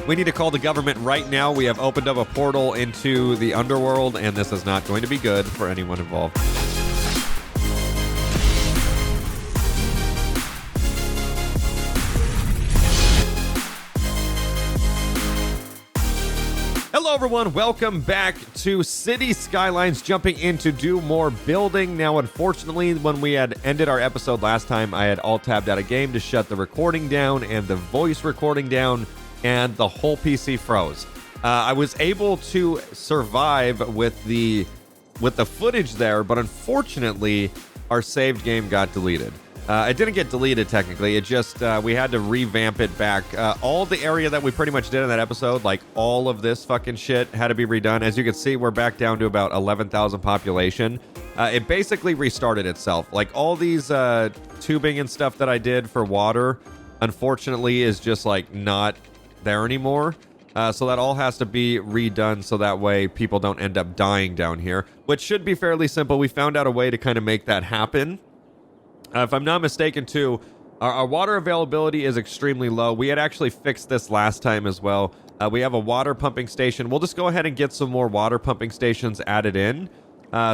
We need to call the government right now. We have opened up a portal into the Underworld, and this is not going to be good for anyone involved. Hello everyone, welcome back to City Skylines, jumping in to do more building. Now, unfortunately, when we had ended our episode last time, I had alt-tabbed out of game to shut the recording down and the voice recording down, and the whole PC froze. I was able to survive with the footage there, but unfortunately, our saved game got deleted. It didn't get deleted technically. It just, we had to revamp it back. All the area that we pretty much did in that episode, like all of this fucking shit had to be redone. As you can see, we're back down to about 11,000 population. It basically restarted itself. Like all these tubing and stuff that I did for water, unfortunately, is just like not there anymore. So that all has to be redone so that way people don't end up dying down here, which should be fairly simple. We found out a way to kind of make that happen. If I'm not mistaken, too, our water availability is extremely low. We had actually fixed this last time as well. We have a water pumping station. We'll just go ahead and get some more water pumping stations added in.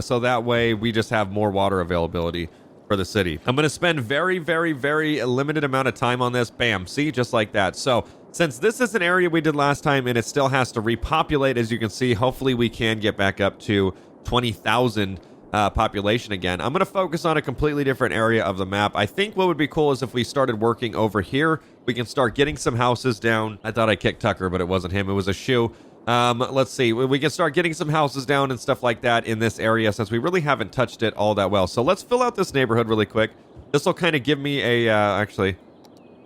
So that way we just have more water availability for the city. I'm going to spend very, very, very limited amount of time on this. Bam. See, just like that. So since this is an area we did last time and it still has to repopulate, as you can see, hopefully we can get back up to 20,000 population again. I'm going to focus on a completely different area of the map. I think what would be cool is if we started working over here. We can start getting some houses down. I thought I kicked Tucker, but it wasn't him. It was a shoe. Let's see. We can start getting some houses down and stuff like that in this area since we really haven't touched it all that well. So let's fill out this neighborhood really quick. This will kind of give me a, actually,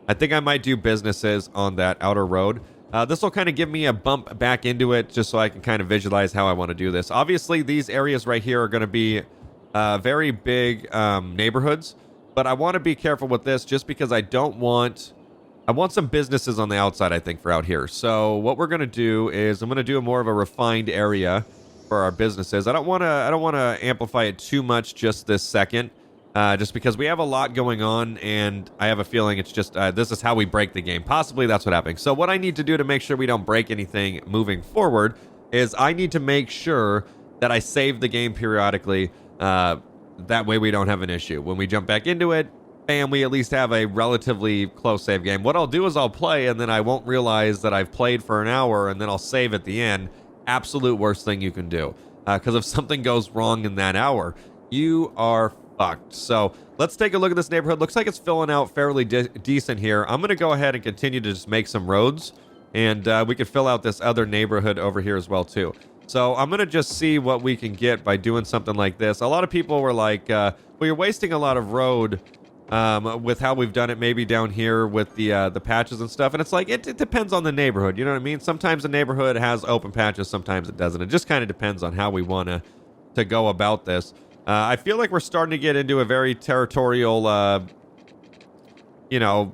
I think I might do businesses on that outer road. This will kind of give me a bump back into it just so I can kind of visualize how I want to do this. Obviously, these areas right here are going to be very big neighborhoods, but I want to be careful with this just because I want some businesses on the outside, I think, for out here. So what we're going to do is I'm going to do more of a refined area for our businesses. I don't want to amplify it too much just this second. Just because we have a lot going on, and I have a feeling it's just, this is how we break the game. Possibly that's what happened. So what I need to do to make sure we don't break anything moving forward is I need to make sure that I save the game periodically. That way we don't have an issue. When we jump back into it, bam, we at least have a relatively close save game. What I'll do is I'll play, and then I won't realize that I've played for an hour, and then I'll save at the end. Absolute worst thing you can do. Because if something goes wrong in that hour, you are fucked. So let's take a look at this neighborhood. Looks like it's filling out fairly decent here. I'm going to go ahead and continue to just make some roads, and we could fill out this other neighborhood over here as well too. So I'm going to just see what we can get by doing something like this. A lot of people were like, well, you're wasting a lot of road with how we've done it maybe down here with the patches and stuff. And it's like, it depends on the neighborhood. You know what I mean? Sometimes the neighborhood has open patches, sometimes it doesn't. It just kind of depends on how we want to go about this. I feel like we're starting to get into a very territorial, you know,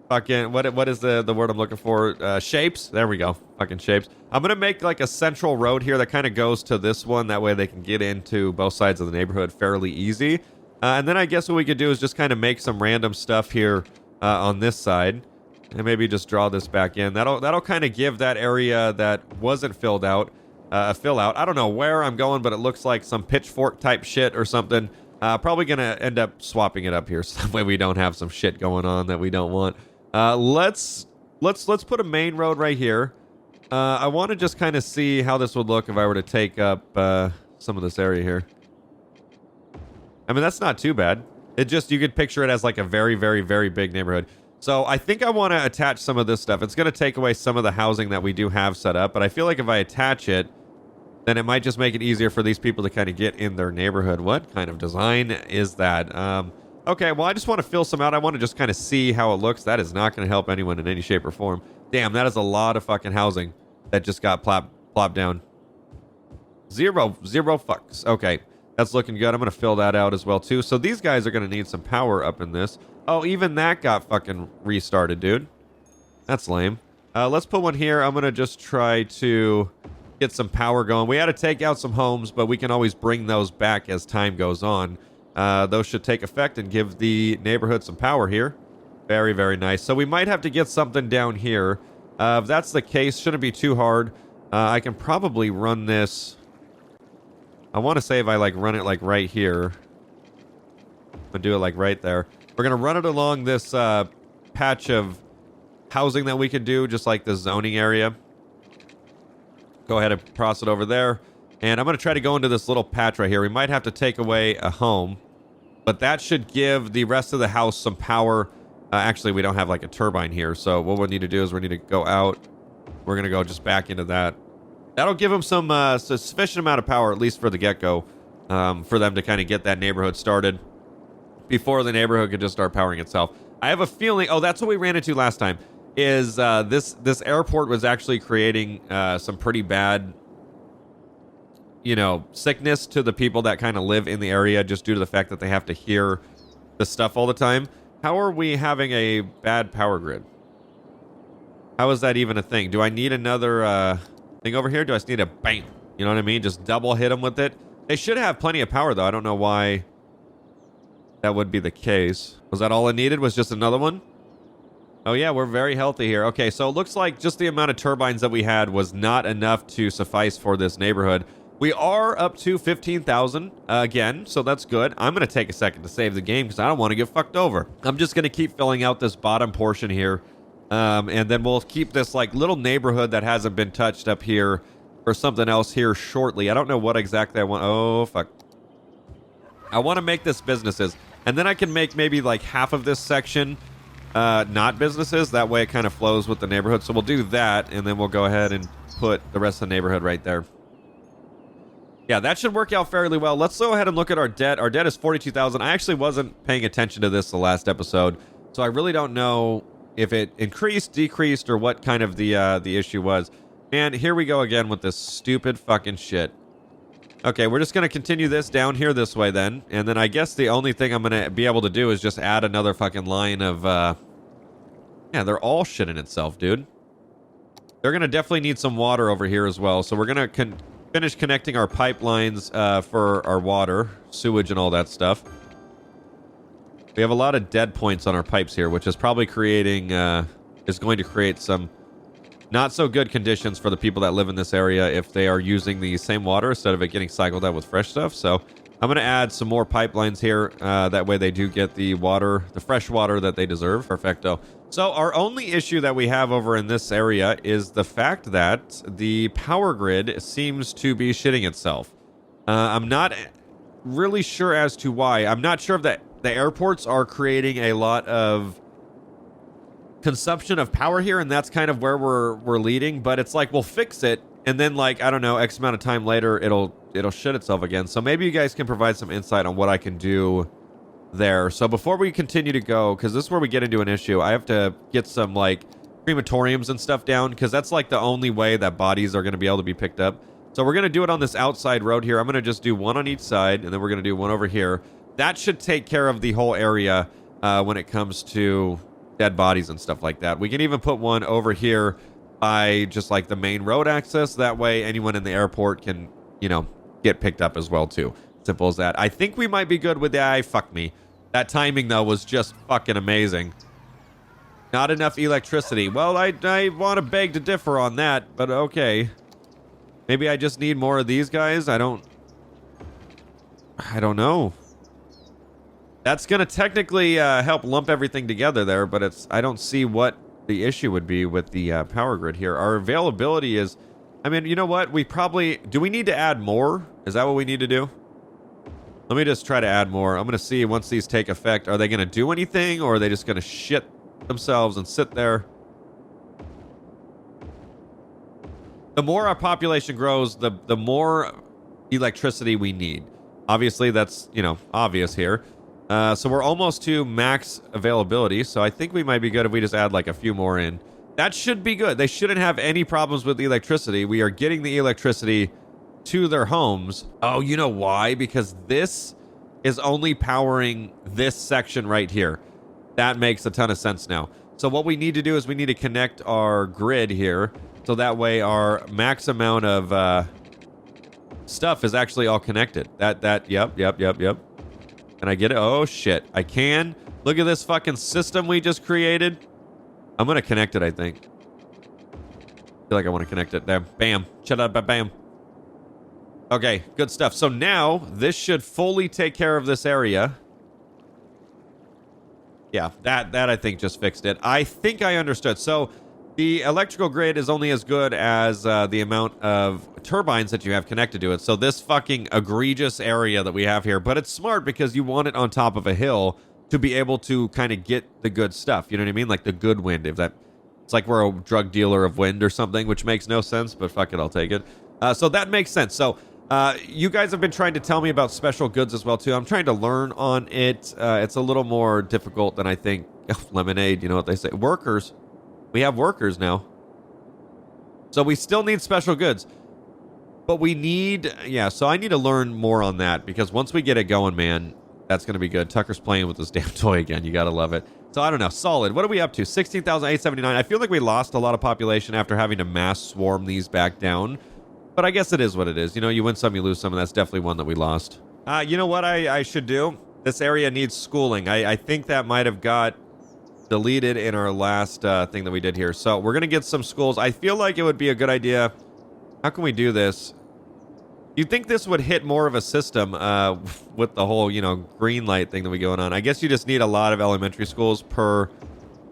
fucking, what is the word I'm looking for? Shapes. There we go. Fucking shapes. I'm going to make like a central road here that kind of goes to this one. That way they can get into both sides of the neighborhood fairly easy. And then I guess what we could do is just kind of make some random stuff here on this side. And maybe just draw this back in. That'll kind of give that area that wasn't filled out a fill out. I don't know where I'm going, but it looks like some pitchfork type shit or something. Probably gonna end up swapping it up here so that way we don't have some shit going on that we don't want. Let's put a main road right here. I want to just kind of see how this would look if I were to take up some of this area here. I mean, that's not too bad. It just, you could picture it as like a very, very, very big neighborhood. So I think I want to attach some of this stuff. It's going to take away some of the housing that we do have set up, but I feel like if I attach it, then it might just make it easier for these people to kind of get in their neighborhood. What kind of design is that? Okay, well, I just want to fill some out. I want to just kind of see how it looks. That is not going to help anyone in any shape or form. Damn, that is a lot of fucking housing that just got plopped down. Zero fucks. Okay, that's looking good. I'm going to fill that out as well, too. So these guys are going to need some power up in this. Oh, even that got fucking restarted, dude. That's lame. Let's put one here. I'm going to just try to get some power going. We had to take out some homes, but we can always bring those back as time goes on. Those should take effect and give the neighborhood some power here. Very, very nice. So we might have to get something down here If that's the case, shouldn't be too hard. I can probably run this. I want to say if I like run it like right here. I'm gonna do it like right there. We're gonna run it along this patch of housing that we can do, just like the zoning area. Go ahead and cross it over there. And I'm gonna try to go into this little patch right here. We might have to take away a home, but that should give the rest of the house some power. Actually, we don't have like a turbine here, so what we'll need to do is we need to go out. We're gonna go just back into that. That'll give them some sufficient amount of power, at least for the get-go, for them to kind of get that neighborhood started before the neighborhood could just start powering itself. I have a feeling... Oh, that's what we ran into last time, is this airport was actually creating some pretty bad, you know, sickness to the people that kind of live in the area just due to the fact that they have to hear the stuff all the time. How are we having a bad power grid? How is that even a thing? Do I need another thing over here? Do I just need a bang? You know what I mean? Just double hit them with it. They should have plenty of power, though. I don't know why that would be the case. Was that all it needed? Was just another one? Oh, yeah, we're very healthy here. Okay, so it looks like just the amount of turbines that we had was not enough to suffice for this neighborhood. We are up to 15,000 again, so that's good. I'm going to take a second to save the game because I don't want to get fucked over. I'm just going to keep filling out this bottom portion here. And then we'll keep this like little neighborhood that hasn't been touched up here for something else here shortly. I don't know what exactly I want. Oh, fuck. I want to make this businesses. And then I can make maybe like half of this section not businesses. That way it kind of flows with the neighborhood. So we'll do that, and then we'll go ahead and put the rest of the neighborhood right there. Yeah, that should work out fairly well. Let's go ahead and look at our debt. Our debt is 42,000. I actually wasn't paying attention to this the last episode, so I really don't know if it increased, decreased, or what kind of the issue was. And here we go again with this stupid fucking shit. Okay, we're just going to continue this down here this way then. And then I guess the only thing I'm going to be able to do is just add another fucking line of... Yeah, they're all shitting itself, dude. They're going to definitely need some water over here as well. So we're going to finish connecting our pipelines for our water, sewage, and all that stuff. We have a lot of dead points on our pipes here, which is probably creating... is going to create some not so good conditions for the people that live in this area if they are using the same water instead of it getting cycled out with fresh stuff. So I'm going to add some more pipelines here. That way they do get the water, the fresh water that they deserve. Perfecto. So our only issue that we have over in this area is the fact that the power grid seems to be shitting itself. I'm not really sure as to why. I'm not sure if the airports are creating a lot of consumption of power here, and that's kind of where we're leading. But it's like we'll fix it, and then like I don't know, X amount of time later, it'll shit itself again. So maybe you guys can provide some insight on what I can do there. So before we continue to go, because this is where we get into an issue, I have to get some like crematoriums and stuff down, because that's like the only way that bodies are going to be able to be picked up. So we're going to do it on this outside road here. I'm going to just do one on each side, and then we're going to do one over here. That should take care of the whole area when it comes to dead bodies and stuff like that. We can even put one over here by just like the main road access. That way anyone in the airport can, you know, get picked up as well too. Simple as that. I think we might be good with that. Fuck me. That timing though was just fucking amazing. Not enough electricity. Well, I want to beg to differ on that, but okay. Maybe I just need more of these guys. I don't know. That's going to technically help lump everything together there, but I don't see what the issue would be with the power grid here. Our availability is... I mean, you know what? We probably... Do we need to add more? Is that what we need to do? Let me just try to add more. I'm going to see once these take effect. Are they going to do anything, or are they just going to shit themselves and sit there? The more our population grows, the more electricity we need. Obviously, that's, you know, obvious here. So we're almost to max availability, so I think we might be good if we just add like a few more in. That should be good. They shouldn't have any problems with the electricity. We are getting the electricity to their homes. Oh, you know why? Because this is only powering this section right here. That makes a ton of sense now. So what we need to do is we need to connect our grid here, so that way our max amount of stuff is actually all connected. Yep. Can I get it? Oh, shit. I can. Look at this fucking system we just created. I'm going to connect it, I think. feel like I want to connect it there. Bam. Shut up, bam. Okay, good stuff. So now this should fully take care of this area. Yeah, that I think just fixed it. I think I understood. So the electrical grid is only as good as the amount of turbines that you have connected to it. So this fucking egregious area that we have here, but it's smart because you want it on top of a hill to be able to kind of get the good stuff. You know what I mean? Like the good wind. If that, it's like we're a drug dealer of wind or something, which makes no sense, but fuck it, I'll take it. So that makes sense. So you guys have been trying to tell me about special goods as well, too. I'm trying to learn on it. It's a little more difficult than I think. Lemonade, you know what they say. Workers. We have workers now. So we still need special goods. But we need... Yeah, so I need to learn more on that. Because once we get it going, man, that's going to be good. Tucker's playing with this damn toy again. You got to love it. So I don't know. Solid. What are we up to? 16,879. I feel like we lost a lot of population after having to mass swarm these back down. But I guess it is what it is. You know, you win some, you lose some, and that's definitely one that we lost. You know what I should do? This area needs schooling. I think that might have got deleted in our last thing that we did here. So we're going to get some schools. I feel like it would be a good idea. How can we do this? You'd think this would hit more of a system with the whole, you know, green light thing that we going on. I guess you just need a lot of elementary schools per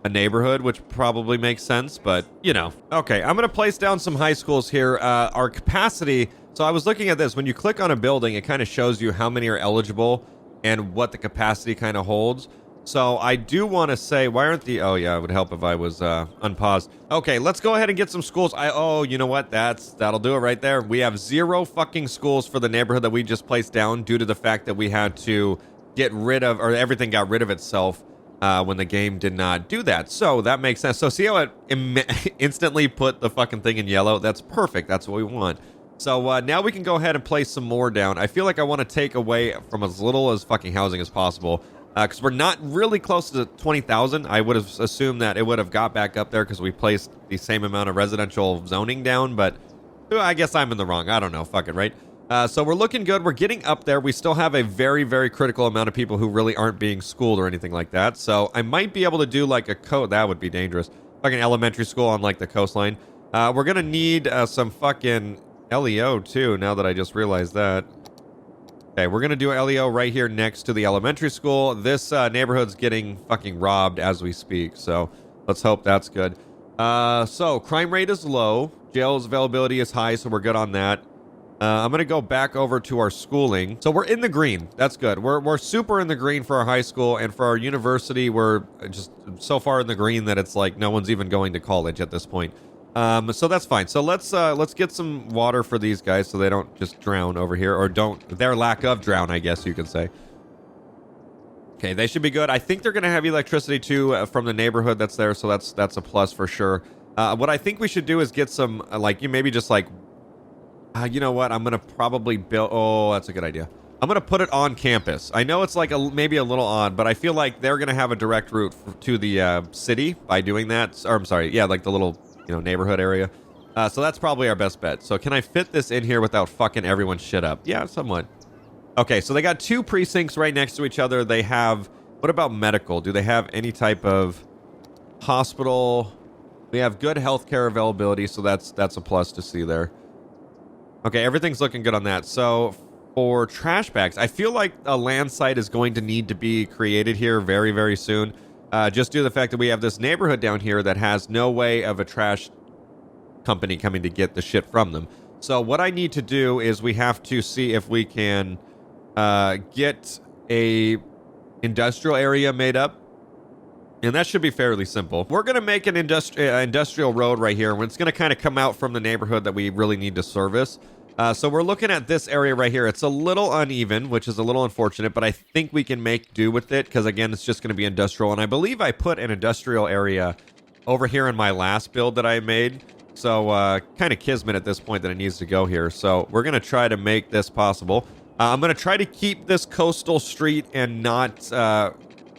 a neighborhood, which probably makes sense, but you know. Okay, I'm going to place down some high schools here. Our capacity, so I was looking at this. When you click on a building, it kind of shows you how many are eligible and what the capacity kind of holds. So I do want to say, why aren't the, oh yeah, it would help if I was unpaused. Okay, let's go ahead and get some schools. Oh, you know what? That'll do it right there. We have 0 fucking schools for the neighborhood that we just placed down due to the fact that we had to get rid of, or everything got rid of itself when the game did not do that. So that makes sense. So see how it instantly put the fucking thing in yellow? That's perfect. That's what we want. So now we can go ahead and place some more down. I feel like I want to take away from as little as fucking housing as possible. Because we're not really close to 20,000. I would have assumed that it would have got back up there because we placed the same amount of residential zoning down. But I guess I'm in the wrong. I don't know. Fuck it, right? So we're looking good. We're getting up there. We still have a very, very critical amount of people who really aren't being schooled or anything like that. So I might be able to do like a that would be dangerous. Fucking elementary school on like the coastline. We're going to need some fucking LEO too, now that I just realized that. Okay, we're going to do LEO right here next to the elementary school. This neighborhood's getting fucking robbed as we speak, so let's hope that's good. So crime rate is low. Jail's availability is high, so we're good on that. I'm going to go back over to our schooling. So we're in the green. That's good. We're super in the green for our high school, and for our university, we're just so far in the green that it's like no one's even going to college at this point. So that's fine. So let's get some water for these guys so they don't just drown over here, or their lack of drown, I guess you could say. Okay, they should be good. I think they're going to have electricity too from the neighborhood that's there, so that's a plus for sure. What I think we should do is get some, like, you maybe just like, you know what? I'm going to probably build, oh, that's a good idea. I'm going to put it on campus. I know it's like maybe a little odd, but I feel like they're going to have a direct route to the city by doing that. Or I'm sorry, yeah, like the little, you know, neighborhood area. So that's probably our best bet. So can I fit this in here without fucking everyone's shit up? Yeah, somewhat. Okay, so they got 2 precincts right next to each other. They have, what about medical? Do they have any type of hospital? We have good healthcare availability, so that's a plus to see there. Okay, everything's looking good on that. So for trash bags, I feel like a land site is going to need to be created here very, very soon. Just due to the fact that we have this neighborhood down here that has no way of a trash company coming to get the shit from them. So what I need to do is we have to see if we can get a industrial area made up. And that should be fairly simple. We're going to make an industrial road right here. And it's going to kind of come out from the neighborhood that we really need to service. So we're looking at this area right here. It's a little uneven, which is a little unfortunate, but I think we can make do with it because, again, it's just going to be industrial. And I believe I put an industrial area over here in my last build that I made. So kind of kismet at this point that it needs to go here. So we're going to try to make this possible. I'm going to try to keep this coastal street and not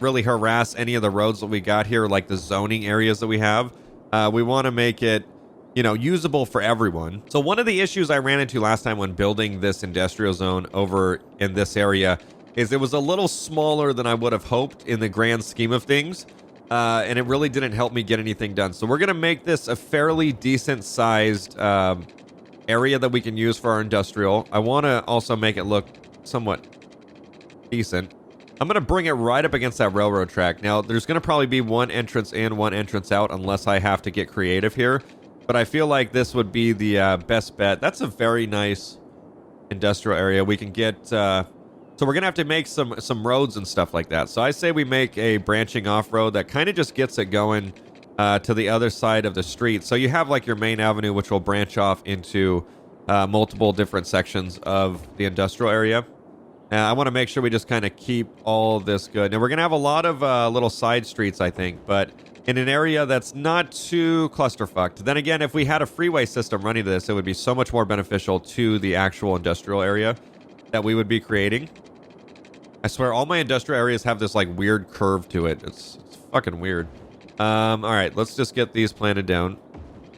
really harass any of the roads that we got here, like the zoning areas that we have. We want to make it, you know, usable for everyone. So one of the issues I ran into last time when building this industrial zone over in this area is it was a little smaller than I would have hoped in the grand scheme of things. and it really didn't help me get anything done. So we're going to make this a fairly decent sized area that we can use for our industrial. I want to also make it look somewhat decent. I'm going to bring it right up against that railroad track. Now, there's going to probably be one entrance in, one entrance out, unless I have to get creative here. But I feel like this would be the best bet. That's a very nice industrial area. We can get... so we're going to have to make some roads and stuff like that. So I say we make a branching off road that kind of just gets it going to the other side of the street. So you have like your main avenue, which will branch off into multiple different sections of the industrial area. I want to make sure we just kind of keep all of this good. Now, we're going to have a lot of little side streets, I think, but in an area that's not too clusterfucked. Then again, if we had a freeway system running to this, it would be so much more beneficial to the actual industrial area that we would be creating. I swear, all my industrial areas have this, like, weird curve to it. It's fucking weird. All right, let's just get these planted down.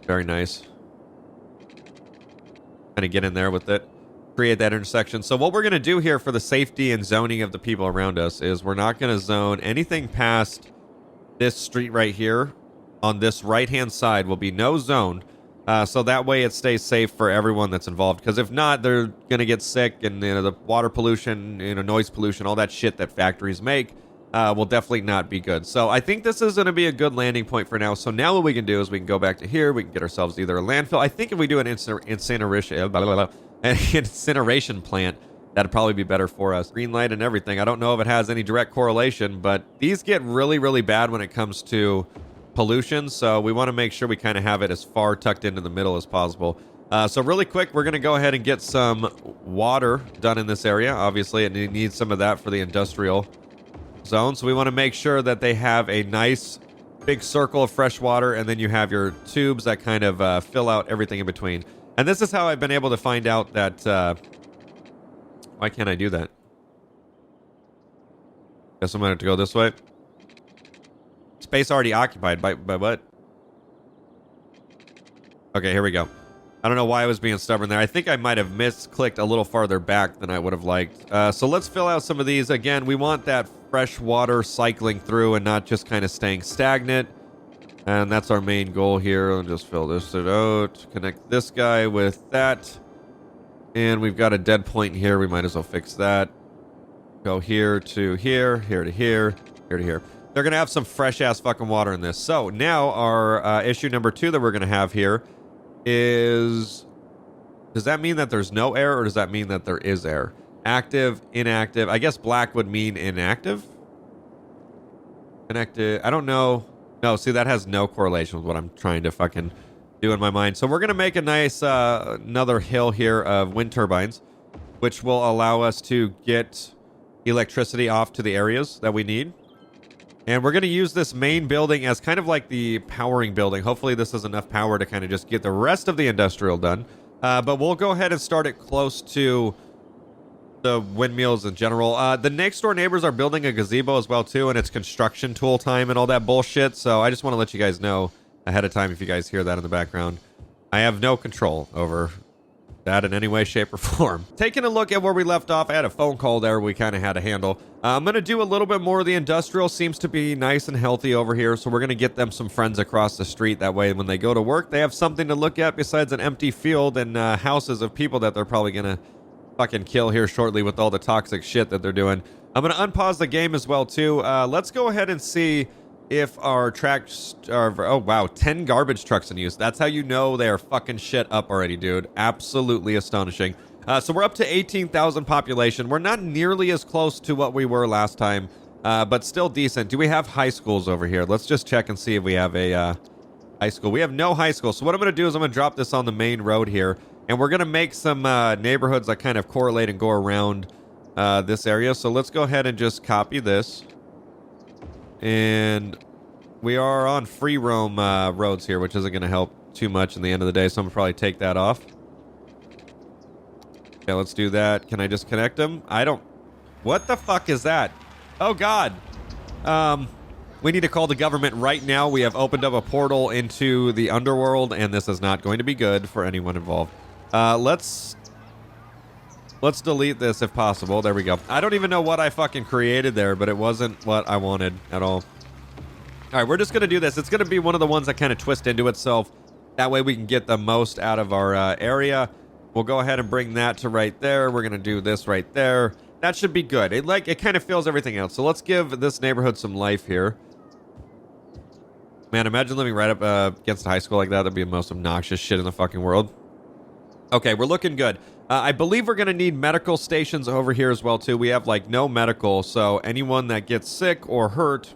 Very nice. Kind of get in there with it. Create that intersection. So what we're going to do here for the safety and zoning of the people around us is we're not going to zone anything past this street right here. On this right-hand side will be no zone. So that way it stays safe for everyone that's involved. Because if not, they're going to get sick, and the water pollution, noise pollution, all that shit that factories make will definitely not be good. So I think this is going to be a good landing point for now. So now what we can do is we can go back to here. We can get ourselves either a landfill. I think if we do an incineration plant, that'd probably be better for us. Green light and everything. I don't know if it has any direct correlation, but these get really, really bad when it comes to pollution. So we want to make sure we kind of have it as far tucked into the middle as possible. So really quick, we're going to go ahead and get some water done in this area. Obviously, it needs some of that for the industrial zone. So we want to make sure that they have a nice big circle of fresh water, and then you have your tubes that kind of fill out everything in between. And this is how I've been able to find out that... why can't I do that? Guess I'm going to have to go this way. Space already occupied. By what? Okay, here we go. I don't know why I was being stubborn there. I think I might have misclicked a little farther back than I would have liked. So let's fill out some of these. Again, we want that fresh water cycling through and not just kind of staying stagnant. And that's our main goal here. I'll just fill this out. Connect this guy with that. And we've got a dead point here. We might as well fix that. Go here to here, here to here, here to here. They're going to have some fresh-ass fucking water in this. So now our issue number 2 that we're going to have here is... Does that mean that there's no air, or does that mean that there is air? Active, inactive. I guess black would mean inactive. Connected. I don't know. No, see, that has no correlation with what I'm trying to fucking do in my mind. So we're going to make a nice another hill here of wind turbines, which will allow us to get electricity off to the areas that we need. And we're going to use this main building as kind of like the powering building. Hopefully this is enough power to kind of just get the rest of the industrial done. But we'll go ahead and start it close to the windmills in general. The next door neighbors are building a gazebo as well too, and it's construction tool time and all that bullshit. So I just want to let you guys know ahead of time if you guys hear that in the background. I have no control over that in any way, shape, or form. Taking a look at where we left off, I had a phone call there we kind of had to handle. I'm going to do a little bit more of the industrial. Seems to be nice and healthy over here, so we're going to get them some friends across the street. That way, when they go to work, they have something to look at besides an empty field and houses of people that they're probably going to fucking kill here shortly with all the toxic shit that they're doing. I'm going to unpause the game as well, too. Let's go ahead and see if our tracks are... Oh, wow. 10 garbage trucks in use. That's how you know they are fucking shit up already, dude. Absolutely astonishing. So we're up to 18,000 population. We're not nearly as close to what we were last time, but still decent. Do we have high schools over here? Let's just check and see if we have a high school. We have no high school. So what I'm going to do is I'm going to drop this on the main road here, and we're going to make some neighborhoods that kind of correlate and go around this area. So let's go ahead and just copy this. And we are on free roam roads here, which isn't going to help too much in the end of the day, so I'm going to probably take that off. Okay, let's do that. Can I just connect them? I don't... What the fuck is that? Oh, God. We need to call the government right now. We have opened up a portal into the Underworld, and this is not going to be good for anyone involved. Let's delete this if possible. There we go. I don't even know what I fucking created there, but it wasn't what I wanted at all. All right, we're just going to do this. It's going to be one of the ones that kind of twist into itself. That way we can get the most out of our area. We'll go ahead and bring that to right there. We're going to do this right there. That should be good. It kind of fills everything out. So let's give this neighborhood some life here. Man, imagine living right up against a high school like that. That'd be the most obnoxious shit in the fucking world. Okay, we're looking good. I believe we're going to need medical stations over here as well, too. We have, like, no medical, so anyone that gets sick or hurt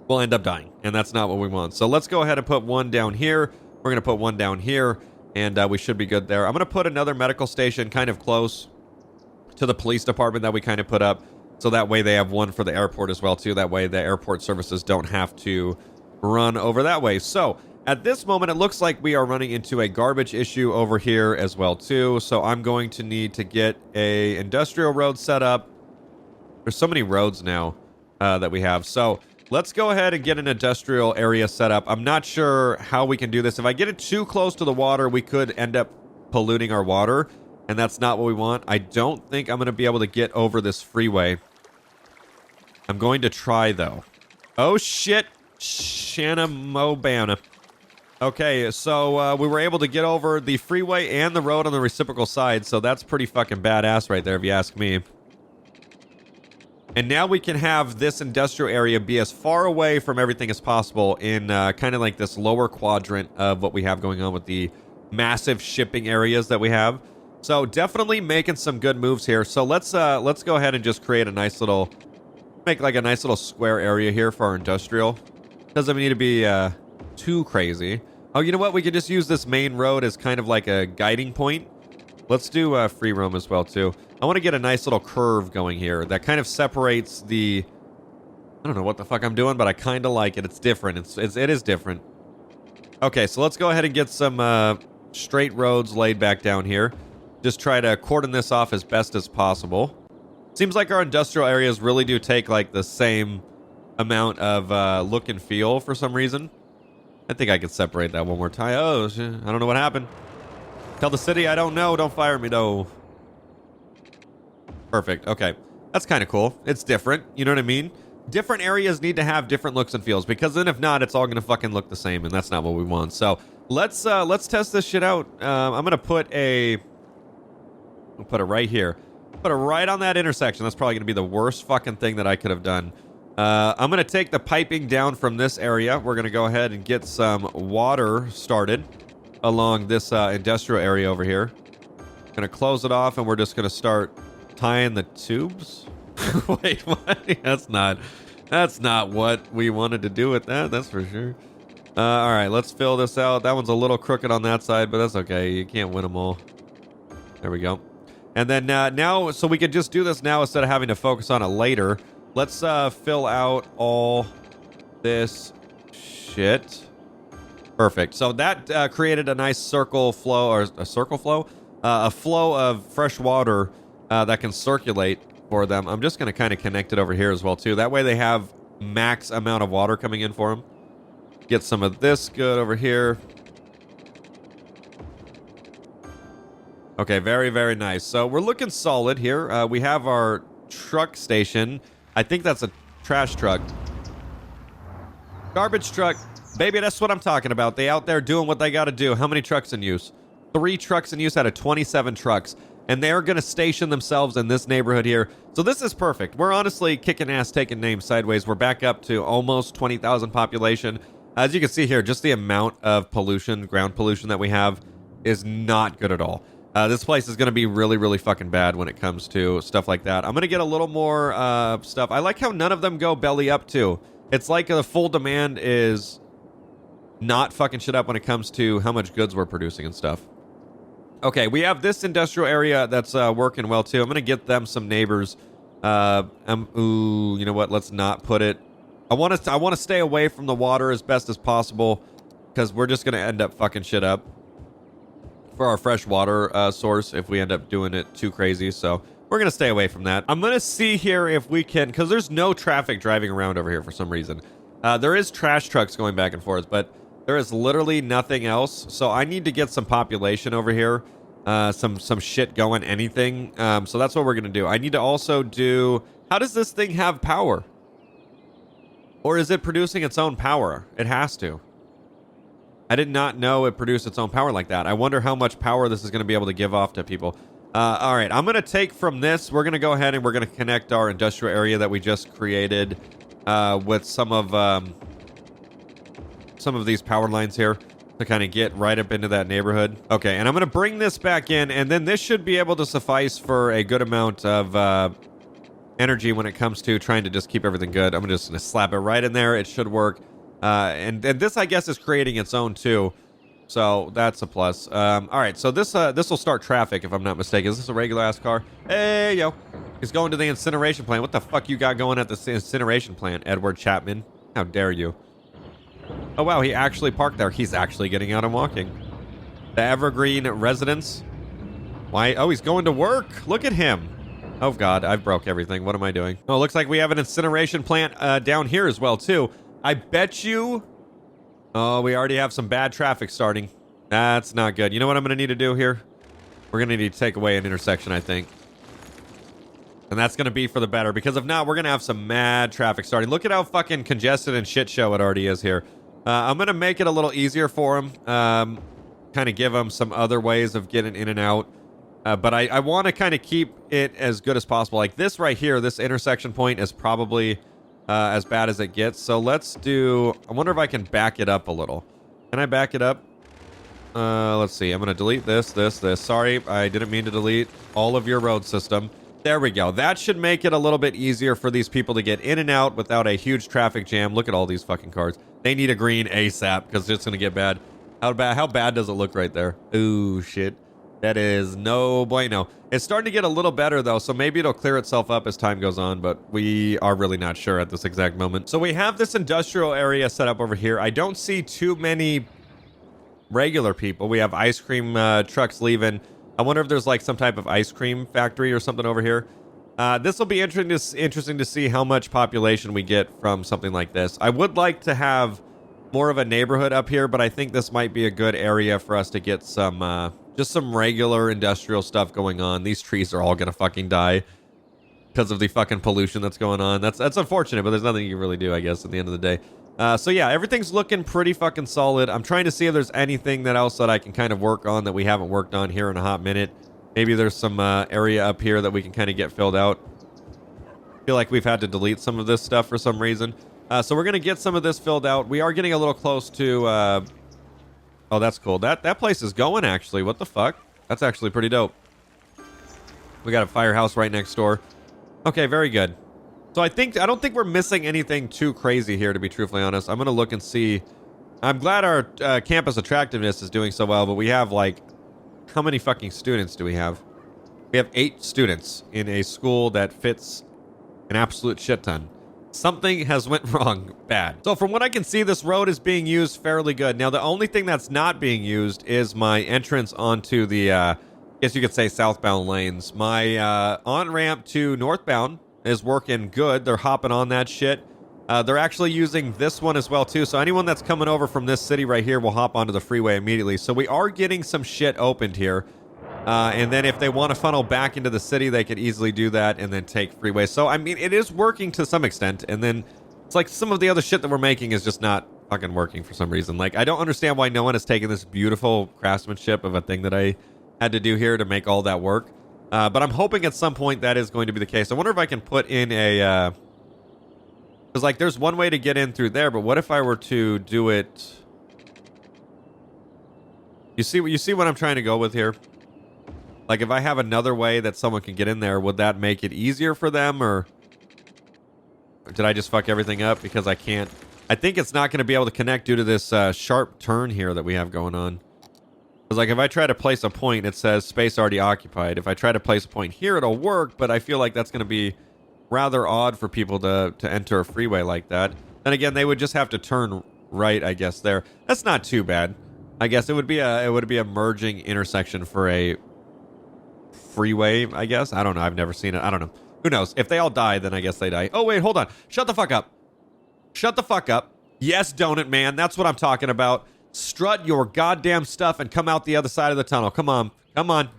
will end up dying, and that's not what we want. So let's go ahead and put one down here. We're going to put one down here, and we should be good there. I'm going to put another medical station kind of close to the police department that we kind of put up, so that way they have one for the airport as well, too. That way the airport services don't have to run over that way. So at this moment, it looks like we are running into a garbage issue over here as well, too. So I'm going to need to get a industrial road set up. There's so many roads now that we have. So let's go ahead and get an industrial area set up. I'm not sure how we can do this. If I get it too close to the water, we could end up polluting our water, and that's not what we want. I don't think I'm going to be able to get over this freeway. I'm going to try, though. Oh, shit. Shanna Mobana. Okay, so we were able to get over the freeway and the road on the reciprocal side, so that's pretty fucking badass right there, if you ask me. And now we can have this industrial area be as far away from everything as possible in kind of like this lower quadrant of what we have going on with the massive shipping areas that we have. So definitely making some good moves here. So let's go ahead and just create a nice little, make like a nice little square area here for our industrial. Doesn't need to be too crazy. Oh, you know what? We could just use this main road as kind of like a guiding point. Let's do free roam as well, too. I want to get a nice little curve going here that kind of separates the... I don't know what the fuck I'm doing, but I kind of like it. It's different. It is different. Okay, so let's go ahead and get some straight roads laid back down here. Just try to cordon this off as best as possible. Seems like our industrial areas really do take like the same amount of look and feel for some reason. I think I could separate that one more time. Oh, shit. I don't know what happened. Tell the city I don't know. Don't fire me, though. Perfect. Okay. That's kind of cool. It's different. You know what I mean? Different areas need to have different looks and feels, because then if not, it's all going to fucking look the same, and that's not what we want. So let's test this shit out. I'm going to put a... We'll put it right here. Put it right on that intersection. That's probably going to be the worst fucking thing that I could have done. I'm going to take the piping down from this area. We're going to go ahead and get some water started along this industrial area over here. Going to close it off, and we're just going to start tying the tubes. Wait, what? That's not what we wanted to do with that. That's for sure. All right, let's fill this out. That one's a little crooked on that side, but that's okay. You can't win them all. There we go. And then now, so we could just do this now instead of having to focus on it later. Let's fill out all this shit. Perfect. So that created a nice circle flow, or a circle flow? A flow of fresh water that can circulate for them. I'm just going to kind of connect it over here as well, too. That way they have max amount of water coming in for them. Get some of this good over here. Okay, very, very nice. So we're looking solid here. We have our truck station. I think that's a trash truck. Garbage truck. Baby, that's what I'm talking about. They out there doing what they got to do. How many trucks in use? 3 trucks in use out of 27 trucks. And they're going to station themselves in this neighborhood here. So this is perfect. We're honestly kicking ass, taking names sideways. We're back up to almost 20,000 population. As you can see here, just the amount of pollution, ground pollution that we have is not good at all. This place is going to be really, really fucking bad when it comes to stuff like that. I'm going to get a little more stuff. I like how none of them go belly up, too. It's like the full demand is not fucking shit up when it comes to how much goods we're producing and stuff. Okay, we have this industrial area that's working well, too. I'm going to get them some neighbors. Ooh, you know what? Let's not put it... I want to stay away from the water as best as possible, because we're just going to end up fucking shit up for our fresh water source if we end up doing it too crazy. So we're going to stay away from that. I'm going to see here if we can, because there's no traffic driving around over here for some reason. There is trash trucks going back and forth, but there is literally nothing else. So I need to get some population over here, some shit going, anything. So that's what we're going to do. I need to also do, how does this thing have power? Or is it producing its own power? It has to. I did not know it produced its own power like that. I wonder how much power this is going to be able to give off to people. All right, I'm going to take from this. We're going to go ahead and we're going to connect our industrial area that we just created with some of these power lines here to kind of get right up into that neighborhood. Okay, and I'm going to bring this back in, and then this should be able to suffice for a good amount of energy when it comes to trying to just keep everything good. I'm just going to slap it right in there. It should work. And this, I guess, is creating its own too. So that's a plus. All right, so this will start traffic, if I'm not mistaken. Is this a regular-ass car? Hey, yo. He's going to the incineration plant. What the fuck you got going at the incineration plant, Edward Chapman? How dare you? Oh, wow, he actually parked there. He's actually getting out and walking. The Evergreen residence. Why? Oh, he's going to work. Look at him. Oh, God, I've broke everything. What am I doing? Oh, it looks like we have an incineration plant down here as well, too. I bet you... Oh, we already have some bad traffic starting. That's not good. You know what I'm going to need to do here? We're going to need to take away an intersection, I think. And that's going to be for the better, because if not, we're going to have some mad traffic starting. Look at how fucking congested and shit show it already is here. I'm going to make it a little easier for him. Kind of give him some other ways of getting in and out. But I want to kind of keep it as good as possible. Like this right here, this intersection point is probably... as bad as it gets. So let's do... I wonder if I can back it up a little. Can I back it up? Let's see. I'm going to delete this. Sorry, I didn't mean to delete all of your road system. There we go. That should make it a little bit easier for these people to get in and out without a huge traffic jam. Look at all these fucking cars. They need a green ASAP because it's going to get bad. How bad does it look right there? Ooh, shit. That is no bueno. It's starting to get a little better, though, so maybe it'll clear itself up as time goes on, but we are really not sure at this exact moment. So we have this industrial area set up over here. I don't see too many regular people. We have ice cream trucks leaving. I wonder if there's like some type of ice cream factory or something over here. This will be interesting to see how much population we get from something like this. I would like to have more of a neighborhood up here, but I think this might be a good area for us to get some... just some regular industrial stuff going on. These trees are all gonna fucking die because of the fucking pollution that's going on. That's unfortunate, but there's nothing you can really do, I guess, at the end of the day. So yeah, everything's looking pretty fucking solid. I'm trying to see if there's anything else that I can kind of work on that we haven't worked on here in a hot minute. Maybe there's some area up here that we can kind of get filled out. I feel like we've had to delete some of this stuff for some reason. So we're gonna get some of this filled out. We are getting a little close to... Oh, that's cool. That place is going, actually. What the fuck? That's actually pretty dope. We got a firehouse right next door. Okay, very good. So I don't think we're missing anything too crazy here, to be truthfully honest. I'm going to look and see. I'm glad our campus attractiveness is doing so well, but we have, like... How many fucking students do we have? We have 8 students in a school that fits an absolute shit ton. Something has went wrong bad. So from what I can see, this road is being used fairly good. Now, the only thing that's not being used is my entrance onto the, I guess you could say, southbound lanes. My on-ramp to northbound is working good. They're hopping on that shit. They're actually using this one as well, too. So anyone that's coming over from this city right here will hop onto the freeway immediately. So we are getting some shit opened here. And then if they want to funnel back into the city, they could easily do that and then take freeway. So, I mean, it is working to some extent. And then it's like some of the other shit that we're making is just not fucking working for some reason. Like, I don't understand why no one has taken this beautiful craftsmanship of a thing that I had to do here to make all that work. But I'm hoping at some point that is going to be the case. I wonder if I can put in a... Because, like, there's one way to get in through there, but what if I were to do it... You see what I'm trying to go with here? Like, if I have another way that someone can get in there, would that make it easier for them, or did I just fuck everything up because I can't? I think it's not going to be able to connect due to this sharp turn here that we have going on. Because, like, if I try to place a point, it says space already occupied. If I try to place a point here, it'll work, but I feel like that's going to be rather odd for people to enter a freeway like that. Then again, they would just have to turn right, I guess, there. That's not too bad. I guess it would be a merging intersection for a freeway, I guess. I don't know. I've never seen it. I don't know. Who knows? If they all die, then I guess they die. Oh, wait, hold on. Shut the fuck up. Shut the fuck up. Yes, Donut Man. That's what I'm talking about. Strut your goddamn stuff and come out the other side of the tunnel. Come on. Come on.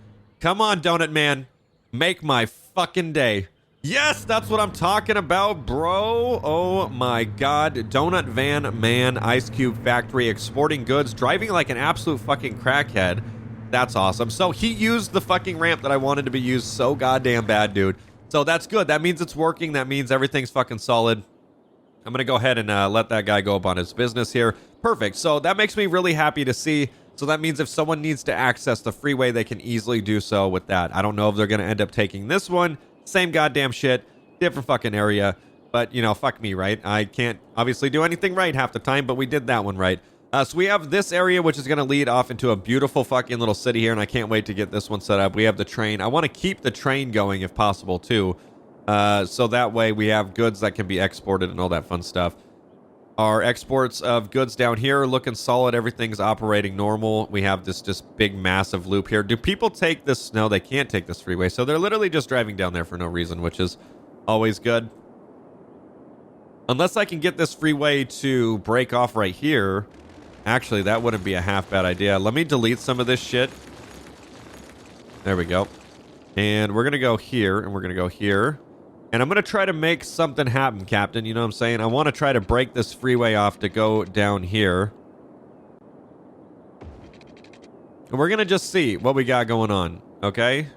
Come on, Donut Man. Make my fucking day. Yes, that's what I'm talking about, bro. Oh my god. Donut van man, Ice Cube factory, exporting goods, driving like an absolute fucking crackhead. That's awesome. So he used the fucking ramp that I wanted to be used so goddamn bad, dude. So that's good. That means it's working. That means everything's fucking solid. I'm going to go ahead and let that guy go about his business here. Perfect. So that makes me really happy to see. So that means if someone needs to access the freeway, they can easily do so with that. I don't know if they're going to end up taking this one. Same goddamn shit, different fucking area. But, you know, fuck me, right? I can't obviously do anything right half the time, but we did that one right. So we have this area, which is going to lead off into a beautiful fucking little city here, and I can't wait to get this one set up. We have the train. I want to keep the train going if possible, too. So that way we have goods that can be exported and all that fun stuff. Our exports of goods down here are looking solid. Everything's operating normal. We have this just big, massive loop here. Do people take this? No, they can't take this freeway. So they're literally just driving down there for no reason, which is always good. Unless I can get this freeway to break off right here. Actually, that wouldn't be a half bad idea. Let me delete some of this shit. There we go. And we're going to go here, and we're going to go here. And I'm going to try to make something happen, Captain. You know what I'm saying? I want to try to break this freeway off to go down here. And we're going to just see what we got going on, okay?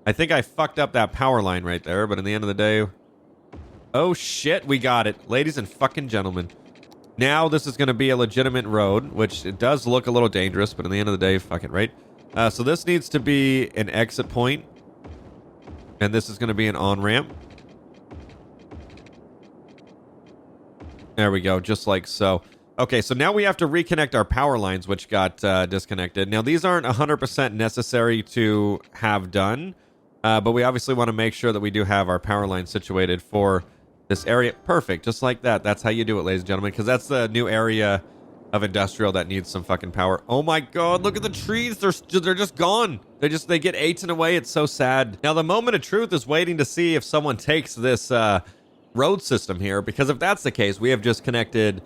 I think I fucked up that power line right there, but in the end of the day... Oh, shit, we got it. Ladies and fucking gentlemen. Now this is going to be a legitimate road, which it does look a little dangerous, but in the end of the day, fuck it, right? So this needs to be an exit point. And this is going to be an on-ramp. There we go, just like so. Okay, so now we have to reconnect our power lines, which got disconnected. Now, these aren't 100% necessary to have done, but we obviously want to make sure that we do have our power line situated for this area. Perfect, just like that. That's how you do it, ladies and gentlemen, because that's the new area of industrial that needs some fucking power. Oh my god, look at the trees. They're just gone. They get eaten away. It's so sad. Now, the moment of truth is waiting to see if someone takes this road system here, because if that's the case, we have just connected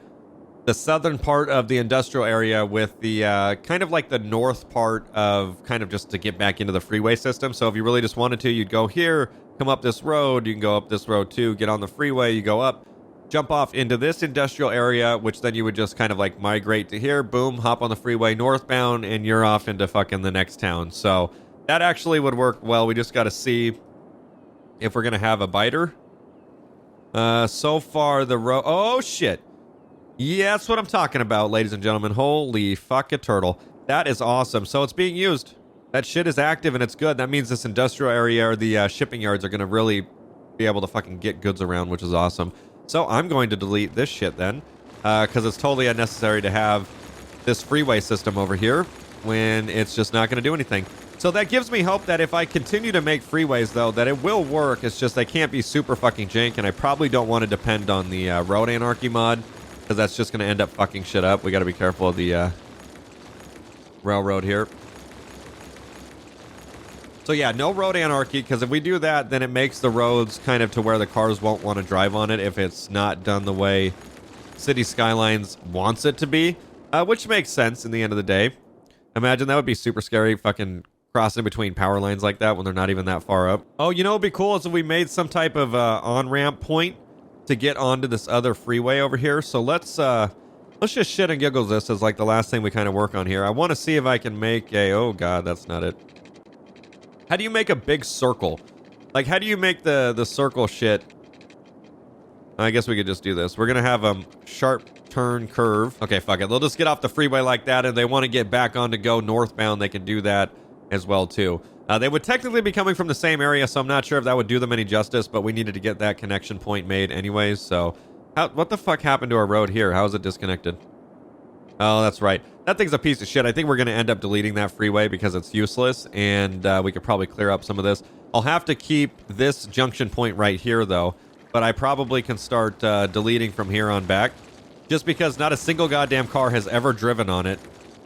the southern part of the industrial area with the kind of like the north part of kind of just to get back into the freeway system. So if you really just wanted to, you'd go here, come up this road. You can go up this road too, get on the freeway, you go up, jump off into this industrial area, which then you would just kind of like migrate to here, boom, hop on the freeway northbound, and you're off into fucking the next town. So that actually would work well. We just got to see if we're going to have a biter. So far the road... Oh, shit. Yeah, that's what I'm talking about, ladies and gentlemen. Holy fuck a turtle. That is awesome. So it's being used. That shit is active and it's good. That means this industrial area or the shipping yards are going to really be able to fucking get goods around, which is awesome. So I'm going to delete this shit then, because it's totally unnecessary to have this freeway system over here when it's just not going to do anything. So that gives me hope that if I continue to make freeways, though, that it will work. It's just they can't be super fucking jank, and I probably don't want to depend on the road anarchy mod, because that's just going to end up fucking shit up. We got to be careful of the railroad here. So yeah, no road anarchy, because if we do that, then it makes the roads kind of to where the cars won't want to drive on it if it's not done the way City Skylines wants it to be, which makes sense in the end of the day. Imagine that would be super scary, fucking crossing between power lines like that when they're not even that far up. Oh, you know what would be cool is if we made some type of on-ramp point to get onto this other freeway over here. So let's just shit and giggles this as like the last thing we kind of work on here. I want to see if I can make a... Oh god, that's not it. How do you make a big circle? Like, how do you make the circle shit? I guess we could just do this. We're going to have a sharp turn curve. Okay, fuck it. They'll just get off the freeway like that, and they want to get back on to go northbound. They can do that as well, too. They would technically be coming from the same area, so I'm not sure if that would do them any justice, but we needed to get that connection point made anyways, so... what the fuck happened to our road here? How is it disconnected? Oh, that's right. That thing's a piece of shit. I think we're going to end up deleting that freeway because it's useless, and we could probably clear up some of this. I'll have to keep this junction point right here, though, but I probably can start deleting from here on back, just because not a single goddamn car has ever driven on it,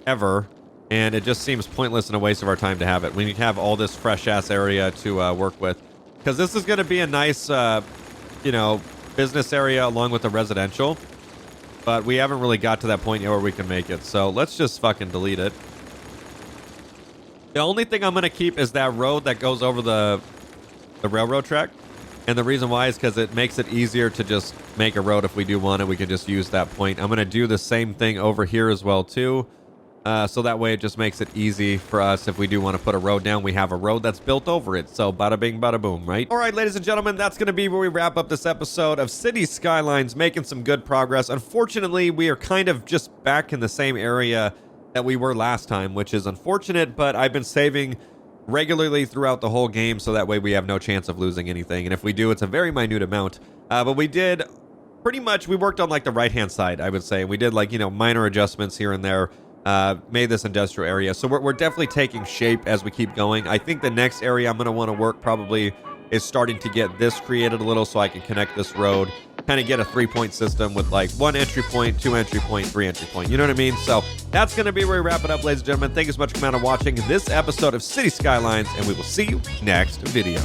ever, and it just seems pointless and a waste of our time to have it. We need to have all this fresh-ass area to work with, because this is going to be a nice, you know, business area along with the residential. But we haven't really got to that point yet where we can make it. So let's just fucking delete it. The only thing I'm going to keep is that road that goes over the railroad track. And the reason why is because it makes it easier to just make a road if we do want it. We can just use that point. I'm going to do the same thing over here as well, too. So that way it just makes it easy for us. If we do want to put a road down, we have a road that's built over it. So bada bing, bada boom, right? All right, ladies and gentlemen, that's going to be where we wrap up this episode of City Skylines, making some good progress. Unfortunately, we are kind of just back in the same area that we were last time, which is unfortunate, but I've been saving regularly throughout the whole game, so that way we have no chance of losing anything. And if we do, it's a very minute amount. But we did pretty much, we worked on like the right-hand side, I would say. We did like, you know, minor adjustments here and there, made this industrial area. So we're definitely taking shape as we keep going. I think the next area I'm going to want to work probably is starting to get this created a little so I can connect this road, kind of get a 3-point system with like 1 entry point, 2 entry point, 3 entry point. You know what I mean? So that's going to be where we wrap it up, ladies and gentlemen. Thank you so much for coming out and watching this episode of City Skylines, and we will see you next video.